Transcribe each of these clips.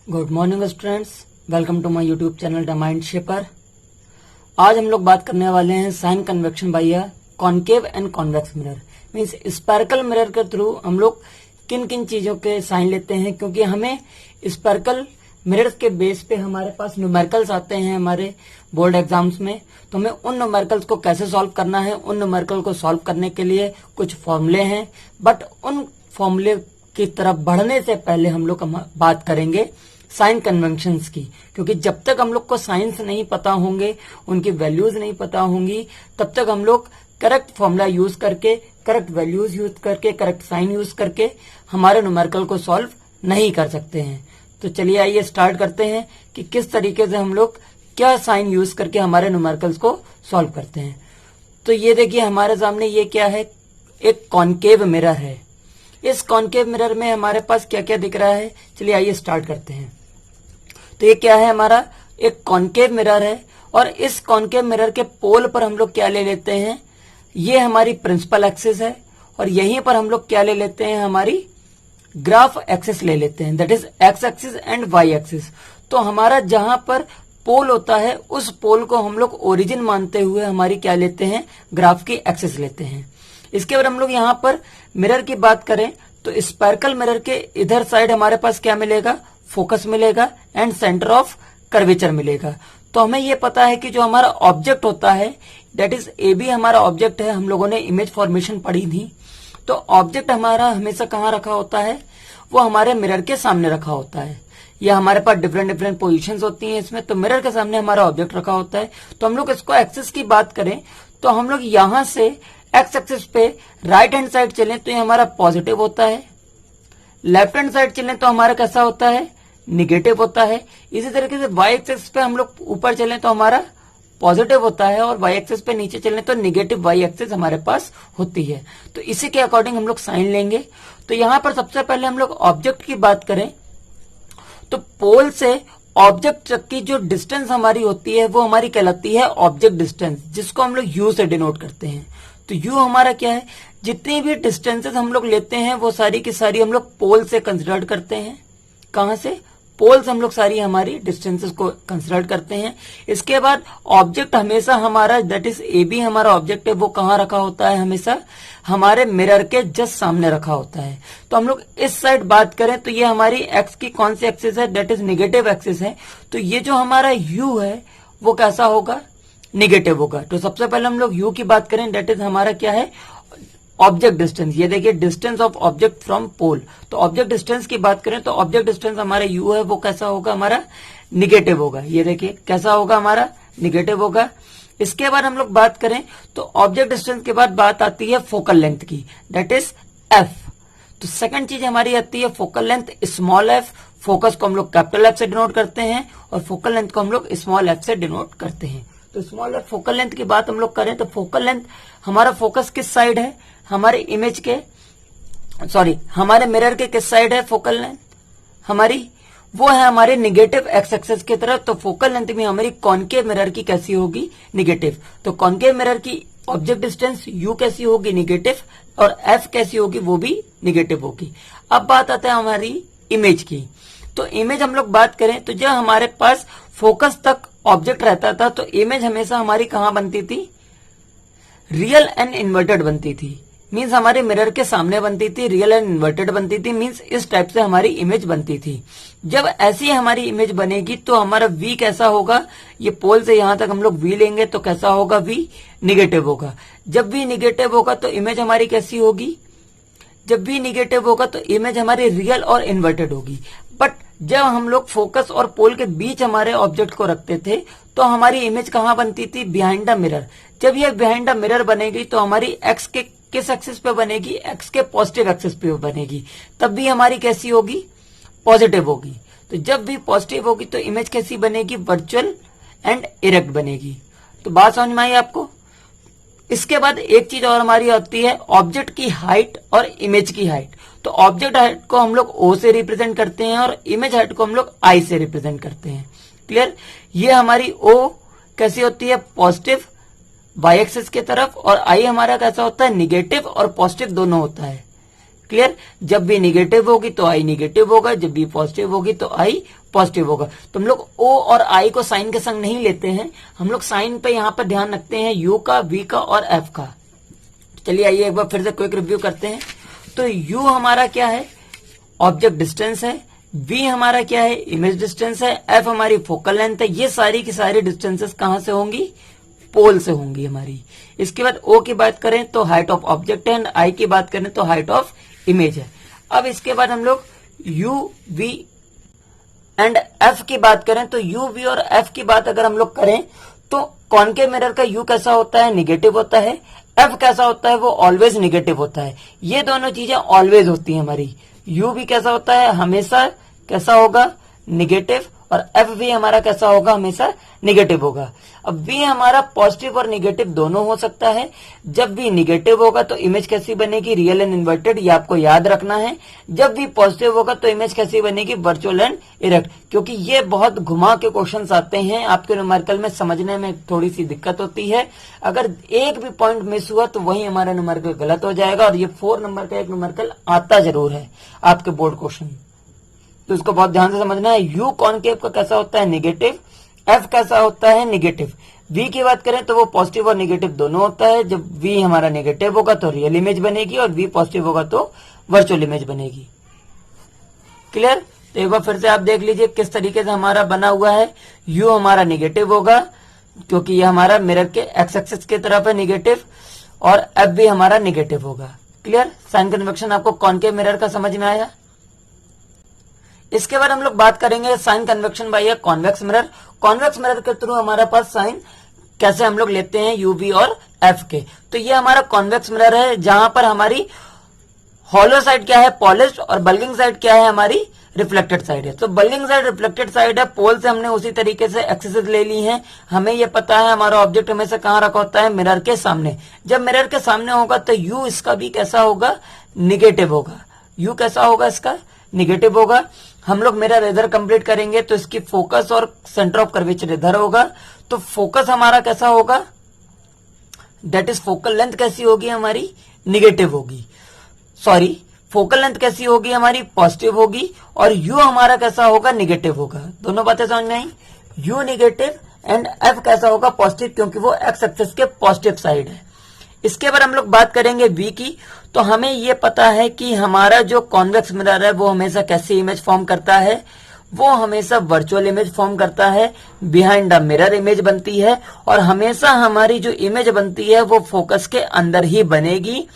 Good morning students, welcome to my YouTube channel the mind shaper. आज हम लोग बात करने वाले हैं sign convention by a concave and convex mirror. Means spherical mirror के थ्रू हम लोग किन किन चीजों के साइन लेते हैं, क्योंकि हमें स्पेरिकल मिरर्स के बेस पे हमारे पास न्यूमेरिकल्स आते हैं हमारे बोर्ड एग्जाम्स में। तो हमें उन न्यूमेरिकल्स को कैसे सॉल्व करना है, उन न्यूमेरिकल को सॉल्व करने के लिए कुछ फॉर्मूले हैं, बट उन फॉर्मूले की तरफ बढ़ने से पहले हम लोग बात करेंगे साइन कन्वेंशंस की, क्योंकि जब तक हम लोग को साइंस नहीं पता होंगे, उनकी वैल्यूज नहीं पता होंगी, तब तक हम लोग करेक्ट फॉर्मूला यूज करके, करेक्ट वैल्यूज यूज करके, करेक्ट साइन यूज करके हमारे न्यूमेरिकल को सॉल्व नहीं कर सकते हैं। तो चलिए आइए स्टार्ट करते हैं कि किस तरीके से हम लोग क्या साइन यूज करके हमारे न्यूमेरिकल्स को सॉल्व करते हैं। तो ये देखिए हमारे सामने ये क्या है, एक कॉनकेव मिरर है। इस कॉनकेव मिरर में हमारे पास क्या क्या दिख रहा है, चलिए आइए स्टार्ट करते हैं। तो ये क्या है, हमारा एक कॉनकेव मिरर है, और इस कॉनकेव मिरर के पोल पर हम लोग क्या ले लेते हैं, ये हमारी प्रिंसिपल एक्सिस है, और यहीं पर हम लोग क्या ले लेते हैं, हमारी ग्राफ एक्सिस ले लेते हैं, that is x axis and y axis. तो हमारा जहां पर पोल होता है उस पोल को हम लोग ओरिजिन मानते हुए हमारी क्या लेते हैं, ग्राफ की एक्सिस लेते हैं। इसके बाद हम लोग यहाँ पर मिरर की बात करें तो स्पेरिकल मिरर के इधर साइड हमारे पास क्या मिलेगा, फोकस मिलेगा एंड सेंटर ऑफ कर्वेचर मिलेगा। तो हमें ये पता है कि जो हमारा ऑब्जेक्ट होता है, दैट इज ए बी हमारा ऑब्जेक्ट है, हम लोगों ने इमेज फॉर्मेशन पढ़ी थी। तो ऑब्जेक्ट हमारा हमेशा कहाँ रखा होता है, वो हमारे मिरर के सामने रखा होता है। या हमारे पास डिफरेंट डिफरेंट पोजीशंस होती हैं इसमें, तो मिरर के सामने हमारा ऑब्जेक्ट रखा होता है। तो हम लोग इसको एक्सिस की बात करें तो हम लोग यहां से एक्स एक्सिस पे राइट हैंड साइड चलें तो ये हमारा पॉजिटिव होता है, लेफ्ट हैंड साइड चलें तो हमारा कैसा होता है, निगेटिव होता है। इसी तरीके से वाई एक्सिस पे हम लोग ऊपर चलें तो हमारा पॉजिटिव होता है, और वाई एक्सिस पे नीचे चलें तो निगेटिव वाई एक्सिस हमारे पास होती है। तो इसी के अकॉर्डिंग हम लोग साइन लेंगे। तो यहां पर सबसे पहले हम लोग ऑब्जेक्ट की बात करें तो पोल से ऑब्जेक्ट तक की जो डिस्टेंस हमारी होती है वो हमारी कहलाती है ऑब्जेक्ट डिस्टेंस, जिसको हम लोग यू से डिनोट करते हैं। तो यू हमारा क्या है, जितनी भी डिस्टेंसेस हम लोग लेते हैं वो सारी की सारी हम लोग पोल से कंसिडर करते हैं। कहां से, पोल से हम लोग सारी हमारी डिस्टेंसेस को कंसिडर करते हैं। इसके बाद ऑब्जेक्ट हमेशा हमारा, दैट इज ए बी हमारा ऑब्जेक्ट है, वो कहाँ रखा होता है, हमेशा हमारे मिरर के जस्ट सामने रखा होता है। तो हम लोग इस साइड बात करें तो ये हमारी एक्स की कौन सी एक्सिस है, दैट इज निगेटिव एक्सिस है। तो ये जो हमारा यू है वो कैसा होगा, निगेटिव होगा। तो सबसे पहले हम लोग यू की बात करें, दैट इज हमारा क्या है, ऑब्जेक्ट डिस्टेंस। ये देखिए distance of object from pole. तो ऑब्जेक्ट डिस्टेंस की बात करें तो ऑब्जेक्ट डिस्टेंस हमारा यू है, वो कैसा होगा, हमारा निगेटिव होगा। ये देखिए कैसा होगा, हमारा निगेटिव होगा। इसके बाद हम लोग बात करें तो ऑब्जेक्ट डिस्टेंस के बाद बात आती है फोकल लेंथ की, दैट इज एफ। तो सेकंड चीज हमारी आती है focal length, small F. Focus को हम लोग कैपिटल एफ से डिनोट करते हैं और फोकल लेंथ को हम लोग स्मॉल एफ से डिनोट करते हैं। तो स्मॉल एफ फोकल लेंथ की बात हम लोग करें तो फोकल लेंथ हमारा फोकस किस साइड है, हमारे इमेज के, सॉरी हमारे मिरर के किस साइड है फोकल लेंथ हमारी, वो है हमारे निगेटिव एक्स एक्सिस की तरफ। तो फोकल लेंथ में हमारी कॉनकेव मिरर की कैसी होगी, निगेटिव। तो कॉनकेव मिरर की ऑब्जेक्ट डिस्टेंस यू कैसी होगी, निगेटिव, और एफ कैसी होगी, वो भी निगेटिव होगी। अब बात आता है हमारी इमेज की। तो इमेज हम लोग बात करें तो जब हमारे पास फोकस तक ऑब्जेक्ट रहता था तो इमेज हमेशा हमारी कहां बनती थी, रियल एंड इन्वर्टेड बनती थी। मीन्स हमारे मिरर के सामने बनती थी, रियल एंड इन्वर्टेड बनती थी। मीन्स इस टाइप से हमारी इमेज बनती थी। जब ऐसी हमारी इमेज बनेगी तो हमारा वी कैसा होगा, ये पोल से यहां तक हम लोग वी लेंगे तो कैसा होगा, वी निगेटिव होगा। जब वी निगेटिव होगा तो इमेज हमारी कैसी होगी, जब वी निगेटिव होगा तो इमेज हमारी रियल और इन्वर्टेड होगी। बट जब हम लोग फोकस और पोल के बीच हमारे ऑब्जेक्ट को रखते थे तो हमारी इमेज कहां बनती थी, बिहाइंड द मिरर। जब ये बिहाइंड द मिरर बनेगी तो हमारी एक्स के किस एक्सिस पे बनेगी, एक्स के पॉजिटिव एक्सिस पे बनेगी। तब भी हमारी कैसी होगी, पॉजिटिव होगी। तो जब भी पॉजिटिव होगी तो इमेज कैसी बनेगी, वर्चुअल एंड इरेक्ट बनेगी। तो बात समझ में आई आपको। इसके बाद एक चीज और हमारी आती है ऑब्जेक्ट की हाइट और इमेज की हाइट। तो ऑब्जेक्ट हाइट को हम लोग ओ से रिप्रेजेंट करते हैं और इमेज हाइट को हम लोग आई से रिप्रेजेंट करते हैं। क्लियर। ये हमारी ओ कैसी होती है, पॉजिटिव वाई एक्सिस की तरफ, और आई हमारा कैसा होता है, निगेटिव और पॉजिटिव दोनों होता है। क्लियर। जब भी निगेटिव होगी तो आई निगेटिव होगा, जब भी पॉजिटिव होगी तो आई पॉजिटिव होगा। तो हम लोग ओ और आई को साइन के संग नहीं लेते हैं, हम लोग साइन पे यहाँ पर ध्यान रखते हैं यू का, वी का और एफ का। चलिए आइए एक बार फिर से क्विक रिव्यू करते हैं। तो यू हमारा क्या है, ऑब्जेक्ट डिस्टेंस है, वी हमारा क्या है, इमेज डिस्टेंस है, एफ हमारी फोकल लेंथ है। ये सारी की सारी डिस्टेंसेस कहां से होंगी, पोल से होंगी हमारी। इसके बाद ओ की बात करें तो हाइट ऑफ ऑब्जेक्ट है, एंड आई की बात करें तो हाइट ऑफ इमेज है। अब इसके बाद हम लोग यू वी एंड एफ की बात करें तो यू वी और एफ की बात अगर हम लोग करें तो कॉनकेव मिरर का यू कैसा होता है, निगेटिव होता है। एफ कैसा होता है, वो ऑलवेज निगेटिव होता है। ये दोनों चीजें ऑलवेज होती है हमारी। यू भी कैसा होता है, हमेशा कैसा होगा, निगेटिव, और एफ भी हमारा कैसा होगा, हमेशा निगेटिव होगा। अब वी हमारा पॉजिटिव और निगेटिव दोनों हो सकता है। जब भी निगेटिव होगा तो इमेज कैसी बनेगी, रियल एंड इन्वर्टेड, ये आपको याद रखना है। जब भी पॉजिटिव होगा तो इमेज कैसी बनेगी, वर्चुअल एंड इरेक्ट। क्योंकि ये बहुत घुमा के क्वेश्चंस आते हैं, आपके न्यूमेरिकल में समझने में थोड़ी सी दिक्कत होती है। अगर एक भी पॉइंट मिस हुआ तो वही हमारा न्यूमेरिकल गलत हो जाएगा। और ये 4 नंबर का एक न्यूमेरिकल आता जरूर है आपके बोर्ड क्वेश्चन, तो इसको बहुत ध्यान से समझना है। यू कॉनकेव का कैसा होता है, निगेटिव। एफ कैसा होता है, निगेटिव। वी की बात करें तो वो पॉजिटिव और निगेटिव दोनों होता है। जब वी हमारा निगेटिव होगा तो रियल इमेज बनेगी, और वी पॉजिटिव होगा तो वर्चुअल इमेज बनेगी। क्लियर। तो एक बार फिर से आप देख लीजिए किस तरीके से हमारा बना हुआ है। यू हमारा निगेटिव होगा क्योंकि ये हमारा मिरर के एक्स एक्सिस की तरफ है निगेटिव, और एफ भी हमारा निगेटिव होगा। क्लियर। साइन कन्वेक्शन आपको कॉनकेव मिरर का समझ में आया। इसके बाद हम लोग बात करेंगे sign convention by a convex mirror. Convex mirror के थ्रू हमारे पास साइन कैसे हम लोग लेते हैं यूवी और एफ के। तो ये हमारा कॉन्वेक्स मिरर है जहां पर हमारी हॉलो साइड क्या है, पॉलिश्ड, और बल्गिंग साइड क्या है, हमारी रिफ्लेक्टेड साइड है। तो बल्गिंग साइड रिफ्लेक्टेड साइड है, पोल से हमने उसी तरीके से एक्सेस ले ली है। हमें ये पता है हमारा ऑब्जेक्ट हमेशा कहां रखा होता है, मिरर के सामने। जब मिरर के सामने होगा तो यू इसका भी कैसा होगा, निगेटिव होगा। यू कैसा होगा, इसका निगेटिव होगा। हम लोग मिरर इधर कंप्लीट करेंगे तो इसकी फोकस और सेंटर ऑफ कर्वेचर इधर होगा। तो फोकस हमारा कैसा होगा, दैट इज फोकल लेंथ कैसी होगी हमारी, निगेटिव होगी। सॉरी, फोकल लेंथ कैसी होगी हमारी, पॉजिटिव होगी। और यू हमारा कैसा होगा, निगेटिव होगा। दोनों बातें समझ में आई। यू निगेटिव एंड एफ कैसा होगा, पॉजिटिव, क्योंकि वो एक्स एक्सिस के पॉजिटिव साइड है। इसके बाद हम लोग बात करेंगे वी की। तो हमें ये पता है कि हमारा जो कॉन्वेक्स मिरर है वो हमेशा कैसी इमेज फॉर्म करता है, वो हमेशा वर्चुअल इमेज फॉर्म करता है। बिहाइंड द मिरर इमेज बनती है, और हमेशा हमारी जो इमेज बनती है वो फोकस के अंदर ही बनेगी,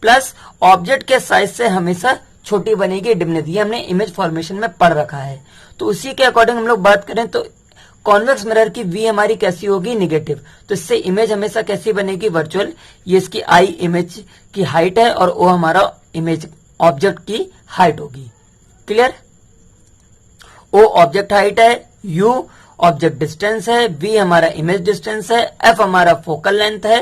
प्लस ऑब्जेक्ट के साइज से हमेशा छोटी बनेगी, डिमनेस। ये हमने इमेज फॉर्मेशन में पढ़ रखा है। तो उसी के अकॉर्डिंग हम लोग बात करें तो कॉन्वेक्स मिरर की वी हमारी कैसी होगी, निगेटिव। तो इससे इमेज हमेशा कैसी बनेगी, वर्चुअल। ये इसकी आई इमेज की हाइट है, और ओ हमारा इमेज ऑब्जेक्ट की हाइट होगी। क्लियर। ओ ऑब्जेक्ट हाइट है, यू ऑब्जेक्ट डिस्टेंस है, वी हमारा इमेज डिस्टेंस है, एफ हमारा फोकल लेंथ है।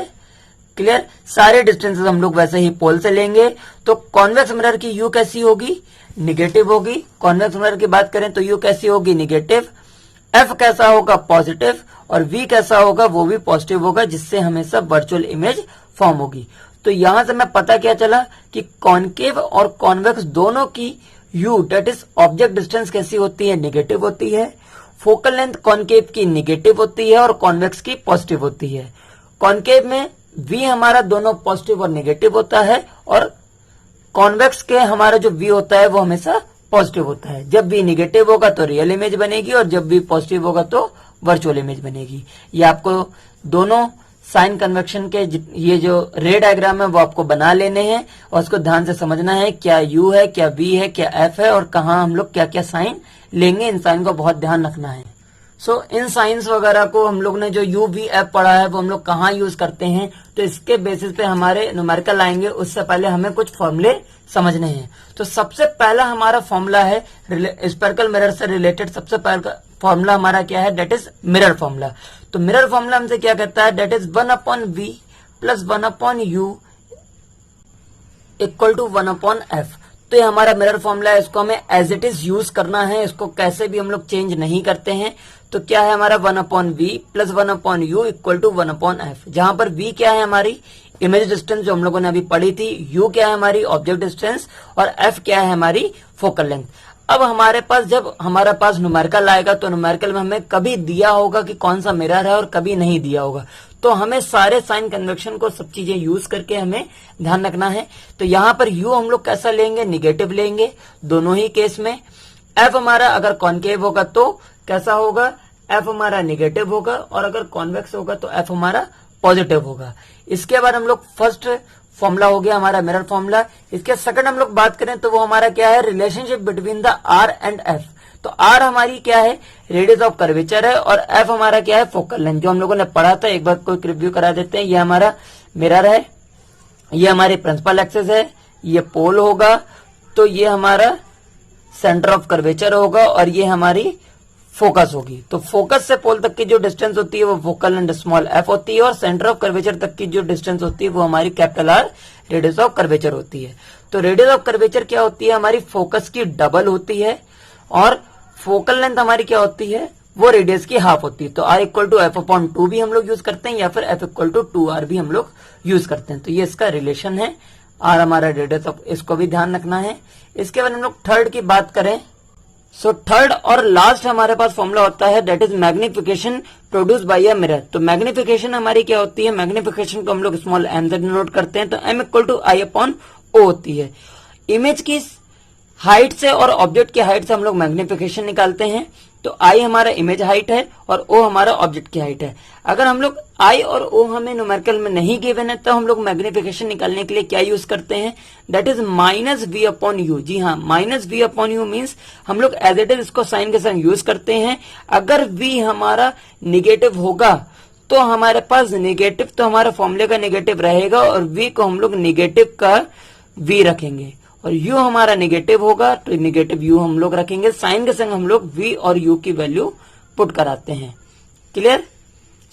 क्लियर। सारे डिस्टेंसेस हम लोग वैसे ही पोल से लेंगे। तो कॉन्वेक्स मिरर की यू कैसी होगी, निगेटिव होगी। कॉन्वेक्स मिरर की बात करें तो यू कैसी होगी, निगेटिव। एफ कैसा होगा, पॉजिटिव, और वी कैसा होगा, वो भी पॉजिटिव होगा, जिससे हमेशा वर्चुअल इमेज फॉर्म होगी। तो यहां से मैं पता क्या चला कि कॉनकेव और कॉन्वेक्स दोनों की you that is object distance कैसी होती है, निगेटिव होती है। फोकल लेंथ कॉनकेव की निगेटिव होती है और कॉन्वेक्स की पॉजिटिव होती है। कॉनकेव में वी हमारा दोनों पॉजिटिव और निगेटिव होता है, और कॉन्वेक्स के हमारा जो वी होता है वो हमेशा पॉजिटिव होता है। जब भी निगेटिव होगा तो रियल इमेज बनेगी, और जब भी पॉजिटिव होगा तो वर्चुअल इमेज बनेगी। ये आपको दोनों साइन कन्वेक्शन के ये जो रे डायग्राम है वो आपको बना लेने हैं, और उसको ध्यान से समझना है क्या यू है, क्या वी है, क्या एफ है, और कहाँ हम लोग क्या क्या साइन लेंगे। इन साइन को बहुत ध्यान रखना है। इन साइंस वगैरह को हम लोग ने जो यू वी एफ पढ़ा है वो हम लोग कहाँ यूज करते हैं, तो इसके बेसिस पे हमारे न्यूमेरिकल आएंगे। उससे पहले हमें कुछ फॉर्मूले समझने हैं। तो सबसे पहला हमारा फॉर्मूला है स्पेरिकल मिरर से रिलेटेड। सबसे पहला फॉर्मूला हमारा क्या है, डेट इज मिरर फॉर्मूला। तो मिरर फॉर्मूला हमसे क्या कहता है, that is 1/v plus 1/u equal to 1/f। तो ये हमारा मिरर फॉर्मूला है, इसको हमें एज इट इज यूज करना है, इसको कैसे भी हम लोग चेंज नहीं करते हैं। तो क्या है हमारा 1/v plus 1/u equal to 1/f, जहां पर v क्या है हमारी इमेज डिस्टेंस जो हम लोगों ने अभी पढ़ी थी, u क्या है हमारी ऑब्जेक्ट डिस्टेंस और f क्या है हमारी फोकल लेंथ। अब हमारे पास जब हमारे पास न्यूमेरिकल आएगा तो न्यूमेरिकल में हमें कभी दिया होगा कि कौन सा मिरर है और कभी नहीं दिया होगा, तो हमें सारे साइन कन्वेक्शन को सब चीजें यूज करके हमें ध्यान रखना है। तो यहाँ पर u हम लोग कैसा लेंगे, निगेटिव लेंगे दोनों ही केस में। f हमारा अगर कॉन्केव होगा तो कैसा होगा, f हमारा निगेटिव होगा, और अगर कॉन्वेक्स होगा तो f हमारा पॉजिटिव होगा। इसके बाद हम लोग फर्स्ट फॉर्मूला हो गया हमारा मिरर फॉर्मूला। इसके सेकंड हम लोग बात करें तो वो हमारा क्या है, relationship between the r and f। तो r हमारी क्या है, रेडियस ऑफ कर्वेचर है, और f हमारा क्या है, फोकल लेंथ, जो हम लोगों ने पढ़ा था। एक बार कोई रिव्यू करा देते हैं। ये हमारा मिरर है, ये हमारी प्रिंसिपल एक्सिस है, ये पोल होगा, तो ये हमारा सेंटर ऑफ कर्वेचर होगा, और ये हमारी फोकस होगी। तो फोकस से पोल तक की जो डिस्टेंस होती है वो फोकल लेंथ स्मॉल f होती है, और सेंटर ऑफ कर्वेचर तक की जो डिस्टेंस होती है वो हमारी capital R radius of curvature होती है। तो रेडियस ऑफ कर्वेचर क्या होती है, हमारी फोकस की डबल होती है, और फोकल लेंथ हमारी क्या होती है, वो रेडियस की हाफ होती है। तो r इक्वल टू f/2 भी हम लोग यूज करते हैं, या फिर f इक्वल टू 2r भी हम लोग यूज करते हैं। तो ये इसका रिलेशन है, r हमारा रेडियस ऑफ, इसको भी ध्यान रखना है। इसके बाद हम लोग थर्ड की बात करें, सो थर्ड और लास्ट हमारे पास फॉर्मूला होता है, that is magnification produce by a mirror. तो मैग्निफिकेशन हमारी क्या होती है, मैग्निफिकेशन को हम लोग स्मॉल m से डिनोट करते हैं। तो m इक्वल टू I/O होती है। इमेज की हाइट से और ऑब्जेक्ट की हाइट से हम लोग मैग्निफिकेशन निकालते हैं। तो I हमारा इमेज हाइट है और O हमारा ऑब्जेक्ट की हाइट है। अगर हम लोग I और O हमें न्यूमेरिकल में नहीं गिवन है तो हम लोग मैग्निफिकेशन निकालने के लिए क्या यूज करते हैं, दैट इज -v/u। जी हाँ, -v/u मीन्स हम लोग एज इट इज इसको साइन के संग यूज करते हैं। अगर v हमारा निगेटिव होगा तो हमारे पास निगेटिव, तो हमारा फॉर्मूले का निगेटिव रहेगा, और v को हम लोग निगेटिव का v रखेंगे, और u हमारा निगेटिव होगा तो निगेटिव u हम लोग रखेंगे। साइन के संग हम लोग v और u की वैल्यू पुट कराते हैं। क्लियर,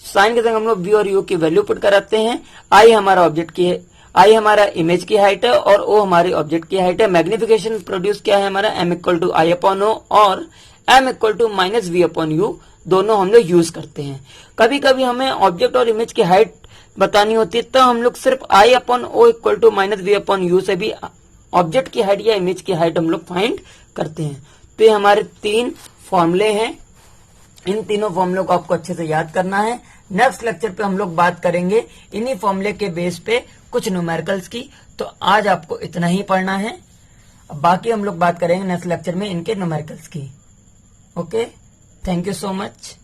साइन के संग हम लोग v और u की वैल्यू पुट कराते हैं। I हमारा ऑब्जेक्ट की है, I हमारा इमेज की हाइट है, और O हमारी ऑब्जेक्ट की हाइट है। मैग्निफिकेशन प्रोड्यूस क्या है हमारा, m इक्वल टू I/O और m इक्वल टू -v/u, दोनों हम लोग यूज करते हैं। कभी कभी हमें ऑब्जेक्ट और इमेज की हाइट बतानी होती है तो हम लोग सिर्फ I/O इक्वल टू -v/u से भी ऑब्जेक्ट की हाइट या इमेज की हाइट हम लोग फाइंड करते हैं। तो ये हमारे 3 फॉर्मूले हैं, इन तीनों फॉर्मूलों को आपको अच्छे से याद करना है। नेक्स्ट लेक्चर पे हम लोग बात करेंगे इन्हीं फॉर्मूले के बेस पे कुछ न्यूमेरिकल्स की। तो आज आपको इतना ही पढ़ना है, अब बाकी हम लोग बात करेंगे नेक्स्ट लेक्चर में इनके न्यूमेरिकल्स की। Okay, thank you so much.